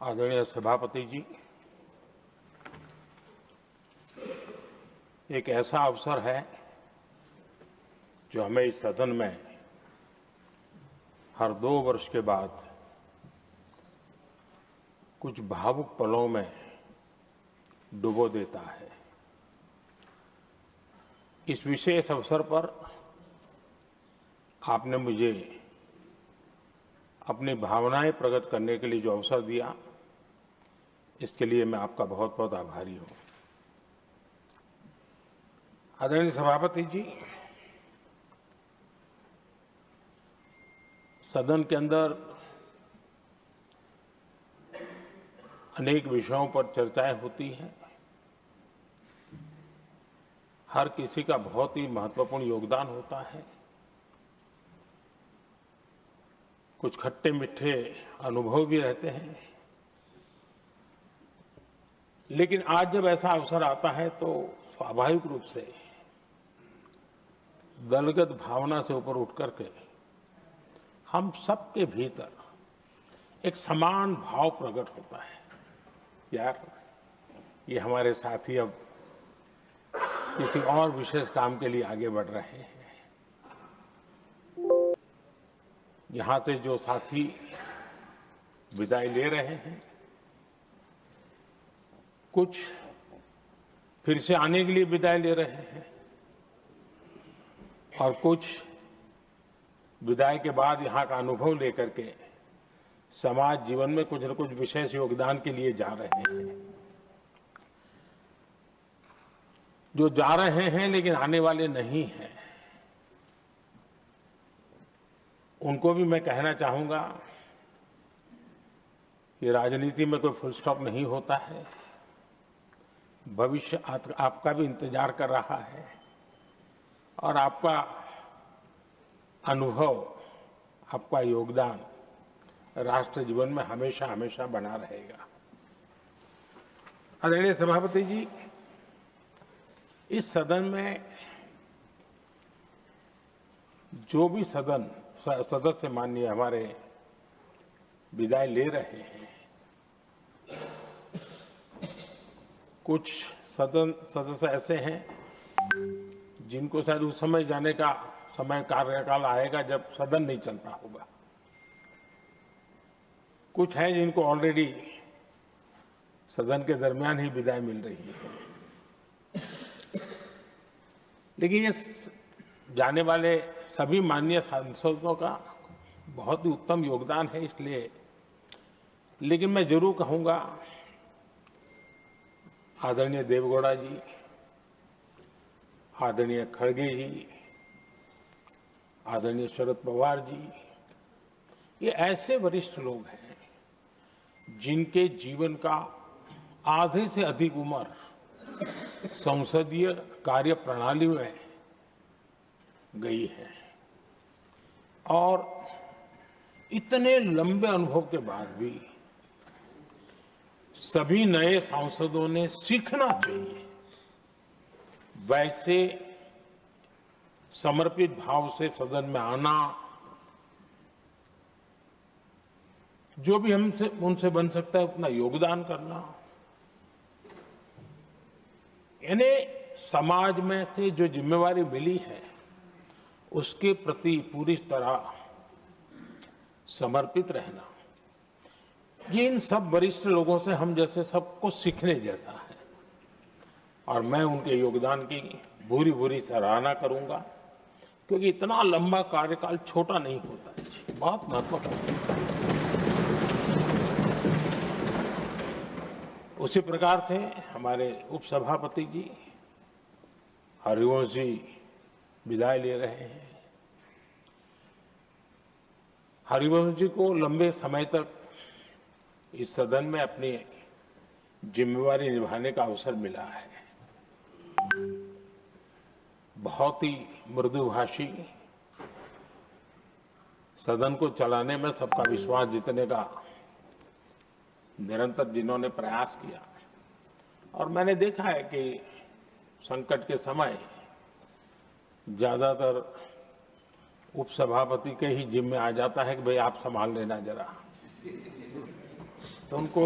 आदरणीय सभापति जी, एक ऐसा अवसर है जो हमें इस सदन में हर 2 वर्ष के बाद कुछ भावुक पलों में डुबो देता है। इस विशेष अवसर पर आपने मुझे अपनी भावनाएं प्रकट करने के लिए जो अवसर दिया, इसके लिए मैं आपका बहुत बहुत आभारी हूं। आदरणीय सभापति जी, सदन के अंदर अनेक विषयों पर चर्चाएं होती हैं। हर किसी का बहुत ही महत्वपूर्ण योगदान होता है। कुछ खट्टे मीठे अनुभव भी रहते हैं, लेकिन आज जब ऐसा अवसर आता है तो स्वाभाविक रूप से दलगत भावना से ऊपर उठ करके हम सबके भीतर एक समान भाव प्रकट होता है। यार, ये हमारे साथी अब किसी और विशेष काम के लिए आगे बढ़ रहे हैं। यहां से जो साथी विदाई ले रहे हैं, कुछ फिर से आने के लिए विदाई ले रहे हैं और कुछ विदाई के बाद यहाँ का अनुभव लेकर के समाज जीवन में कुछ न कुछ विशेष योगदान के लिए जा रहे हैं। जो जा रहे हैं लेकिन आने वाले नहीं हैं, उनको भी मैं कहना चाहूंगा कि राजनीति में कोई फुल स्टॉप नहीं होता है। भविष्य आपका भी इंतजार कर रहा है और आपका अनुभव, आपका योगदान राष्ट्र जीवन में हमेशा हमेशा बना रहेगा। आदरणीय सभापति जी, इस सदन में जो भी सदस्य माननीय हमारे विदाई ले रहे हैं, कुछ सदस्य ऐसे हैं जिनको शायद उस समय जाने का समय कार्यकाल आएगा जब सदन नहीं चलता होगा। कुछ हैं जिनको ऑलरेडी सदन के दरमियान ही विदाई मिल रही है। लेकिन ये जाने वाले सभी माननीय सांसदों का बहुत ही उत्तम योगदान है, इसलिए लेकिन मैं जरूर कहूंगा, आदरणीय देवगौड़ा जी, आदरणीय खड़गे जी, आदरणीय शरद पवार जी, ये ऐसे वरिष्ठ लोग हैं जिनके जीवन का आधे से अधिक उम्र संसदीय कार्य प्रणाली में गई है और इतने लंबे अनुभव के बाद भी सभी नए सांसदों ने सीखना चाहिए वैसे समर्पित भाव से सदन में आना, जो भी हमसे उनसे बन सकता है उतना योगदान करना, यानी समाज में से जो जिम्मेवारी मिली है उसके प्रति पूरी तरह समर्पित रहना, ये इन सब वरिष्ठ लोगों से हम जैसे सबको सीखने जैसा है और मैं उनके योगदान की भूरी भूरी सराहना करूंगा, क्योंकि इतना लंबा कार्यकाल छोटा नहीं होता है, बहुत महत्वपूर्ण है। उसी प्रकार से हमारे उपसभापति जी हरिवंश जी विदाई ले रहे हैं। हरिवंश जी को लंबे समय तक इस सदन में अपनी जिम्मेवारी निभाने का अवसर मिला है। बहुत ही मृदुभाषी, सदन को चलाने में सबका विश्वास जीतने का निरंतर जिन्होंने प्रयास किया, और मैंने देखा है कि संकट के समय ज्यादातर उपसभापति के ही जिम्मे आ जाता है कि भाई आप संभाल लेना जरा। तो उनको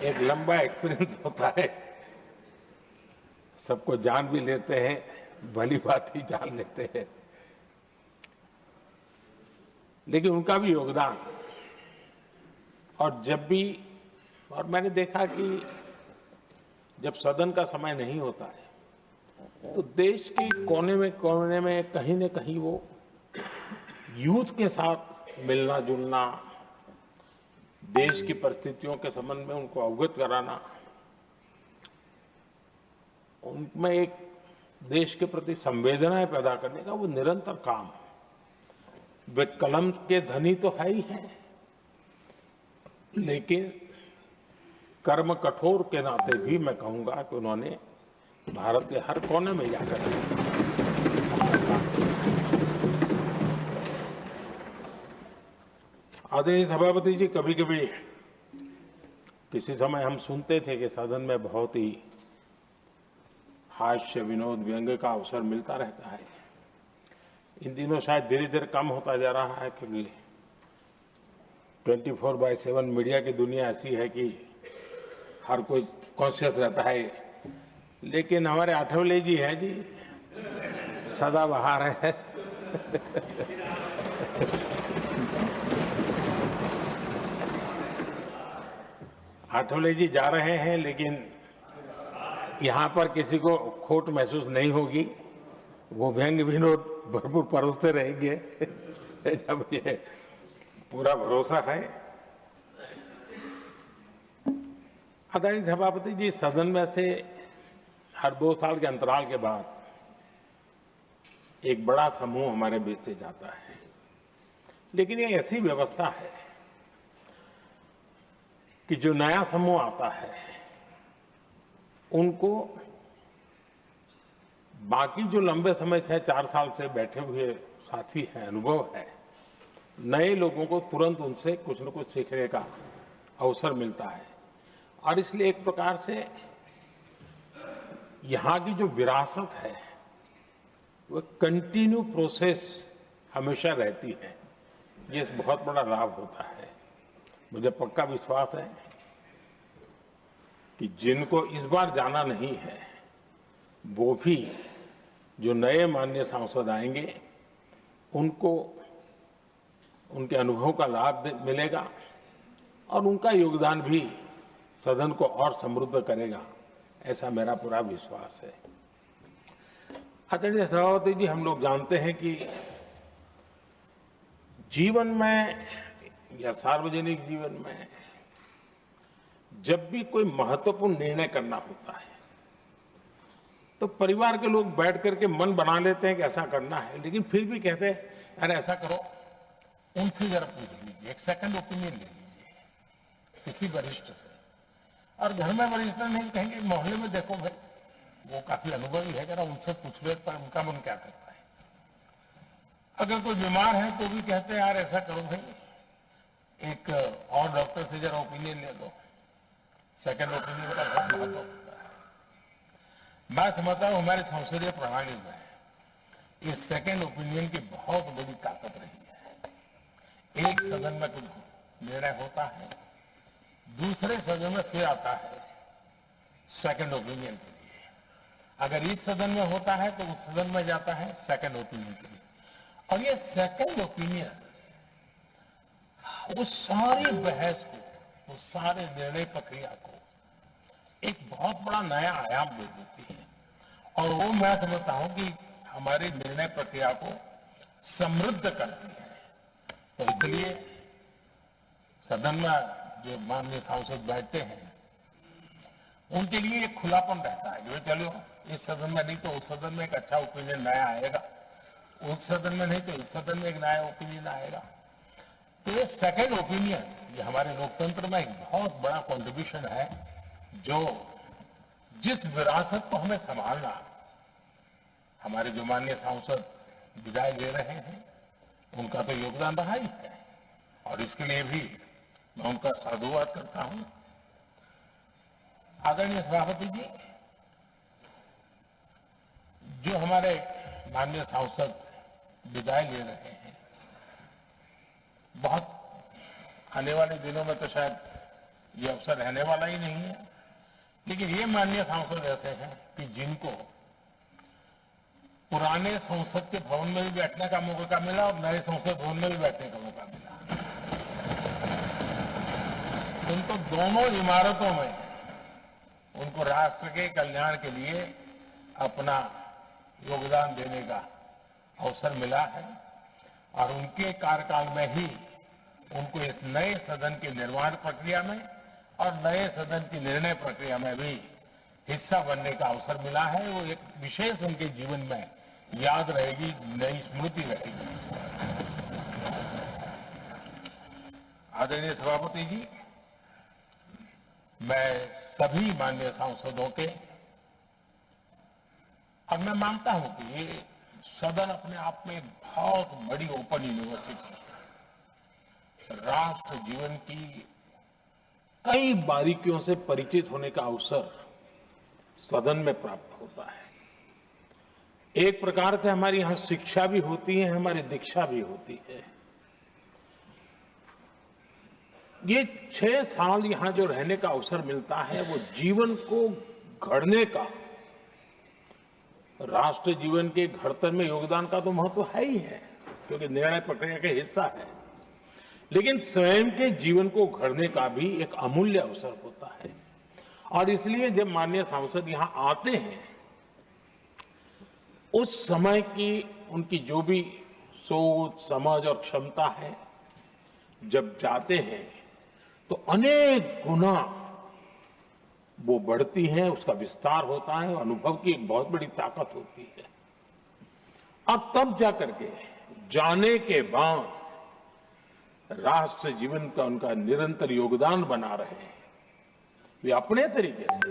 एक लंबा एक्सपीरियंस होता है, सबको जान भी लेते हैं, भली बात ही जान लेते हैं, लेकिन उनका भी योगदान। और जब भी, और मैंने देखा कि जब सदन का समय नहीं होता है तो देश के कोने में कहीं न कहीं वो यूथ के साथ मिलना जुलना, देश की परिस्थितियों के संबंध में उनको अवगत कराना, उनमें एक देश के प्रति संवेदनाएं पैदा करने का वो निरंतर काम। वे कलम के धनी तो है ही हैं, लेकिन कर्म कठोर के नाते भी मैं कहूंगा कि उन्होंने भारत के हर कोने में जाकर आदरणीय सभापति जी, कभी कभी किसी समय हम सुनते थे कि सदन में बहुत ही हास्य विनोद व्यंग्य का अवसर मिलता रहता है। इन दिनों शायद धीरे धीरे कम होता जा रहा है, क्योंकि 24/7 मीडिया की दुनिया ऐसी है कि हर कोई कॉन्शियस रहता है। लेकिन हमारे आठवले जी हैं जी, सदाबहार है। आठवले जी जा रहे हैं, लेकिन यहाँ पर किसी को खोट महसूस नहीं होगी, वो व्यंग्य विनोद भरपूर परोसते रहेंगे। जब ये पूरा भरोसा है। आदरणीय सभापति जी, सदन में से हर 2 साल के अंतराल के बाद एक बड़ा समूह हमारे बीच से जाता है, लेकिन ये ऐसी व्यवस्था है कि जो नया समूह आता है उनको बाकी जो लंबे समय से 4 साल से बैठे हुए साथी हैं, अनुभव है, नए लोगों को तुरंत उनसे कुछ न कुछ सीखने का अवसर मिलता है। और इसलिए एक प्रकार से यहाँ की जो विरासत है वो कंटिन्यू प्रोसेस हमेशा रहती है। ये बहुत बड़ा लाभ होता है। मुझे पक्का विश्वास है कि जिनको इस बार जाना नहीं है वो भी जो नए माननीय सांसद आएंगे उनको उनके अनुभव का लाभ मिलेगा और उनका योगदान भी सदन को और समृद्ध करेगा, ऐसा मेरा पूरा विश्वास है। आदरणीय सभापति जी, हम लोग जानते हैं कि जीवन में या सार्वजनिक जीवन में जब भी कोई महत्वपूर्ण निर्णय करना होता है तो परिवार के लोग बैठ करके मन बना लेते हैं कि ऐसा करना है, लेकिन फिर भी कहते हैं अरे ऐसा करो, उनसे जरा पूछ लीजिए, एक सेकंड ओपिनियन ले लीजिए किसी वरिष्ठ से। और घर में वरिष्ठ नहीं कहेंगे, मोहल्ले में देखो भाई वो काफी अनुभवी है, जरा उनसे पूछ लो पर उनका मन क्या करता है। अगर कोई बीमार है तो भी कहते हैं यार ऐसा करो भाई, एक और डॉक्टर से जरा ओपिनियन ले लो। सेकंड ओपिनियन का बहुत महत्व होता है। मैं समझता हूं हमारे संसदीय प्रणाली में इस सेकंड ओपिनियन की बहुत बड़ी ताकत रही है। एक सदन में कुछ निर्णय होता है, दूसरे सदन में फिर आता है सेकंड ओपिनियन के लिए। अगर इस सदन में होता है तो उस सदन में जाता है सेकंड ओपिनियन के लिए। और ये सेकंड ओपिनियन उस सारी बहस को, उस सारे निर्णय प्रक्रिया को एक बहुत बड़ा नया आयाम दे देती है। और वो मैं समझता हूं कि हमारी निर्णय प्रक्रिया को समृद्ध करती है। तो इसलिए सदन में जो माननीय सांसद बैठते हैं उनके लिए एक खुलापन रहता है जो चलो इस सदन में नहीं तो उस सदन में एक अच्छा ओपिनियन नया आएगा, उस सदन में नहीं तो इस सदन में एक नया ओपिनियन आएगा। तो ये सेकंड ओपिनियन ये हमारे लोकतंत्र में एक बहुत बड़ा कंट्रीब्यूशन है, जो जिस विरासत को हमें संभालना हमारे जो माननीय सांसद विदाई ले रहे हैं उनका तो योगदान रहा ही है। और इसके लिए भी मैं उनका साधुवाद करता हूं। आदरणीय सभापति जी, जो हमारे माननीय सांसद विदाई ले रहे हैं बहुत आने वाले दिनों में तो शायद ये अवसर रहने वाला ही नहीं है, लेकिन ये माननीय सांसद ऐसे हैं कि जिनको पुराने संसद के भवन में भी बैठने का मौका मिला और नए संसद भवन में भी बैठने का मौका मिला। उनको दोनों इमारतों में उनको राष्ट्र के कल्याण के लिए अपना योगदान देने का अवसर मिला है और उनके कार्यकाल में ही उनको इस नए सदन की निर्माण प्रक्रिया में और नए सदन की निर्णय प्रक्रिया में भी हिस्सा बनने का अवसर मिला है। वो एक विशेष उनके जीवन में याद रहेगी, नई स्मृति रहेगी। आदरणीय सभापति जी, मैं सभी माननीय सांसदों के, और मैं मानता हूं कि ये सदन अपने आप में बहुत बड़ी ओपन यूनिवर्सिटी है। राष्ट्र जीवन की कई बारीकियों से परिचित होने का अवसर सदन में प्राप्त होता है। एक प्रकार से हमारी यहां शिक्षा भी होती है, हमारी दीक्षा भी होती है। ये 6 साल यहां जो रहने का अवसर मिलता है वो जीवन को घड़ने का, राष्ट्र जीवन के घड़तर में योगदान का तो महत्व है ही है, क्योंकि निर्णय प्रक्रिया का हिस्सा है, लेकिन स्वयं के जीवन को घड़ने का भी एक अमूल्य अवसर होता है। और इसलिए जब माननीय सांसद यहां आते हैं, उस समय की उनकी जो भी सोच, समझ और क्षमता है, जब जाते हैं तो अनेक गुना वो बढ़ती है, उसका विस्तार होता है, अनुभव की एक बहुत बड़ी ताकत होती है। अब तब जाकर के जाने के बाद राष्ट्र जीवन का उनका निरंतर योगदान बना रहे हैं। वे अपने तरीके से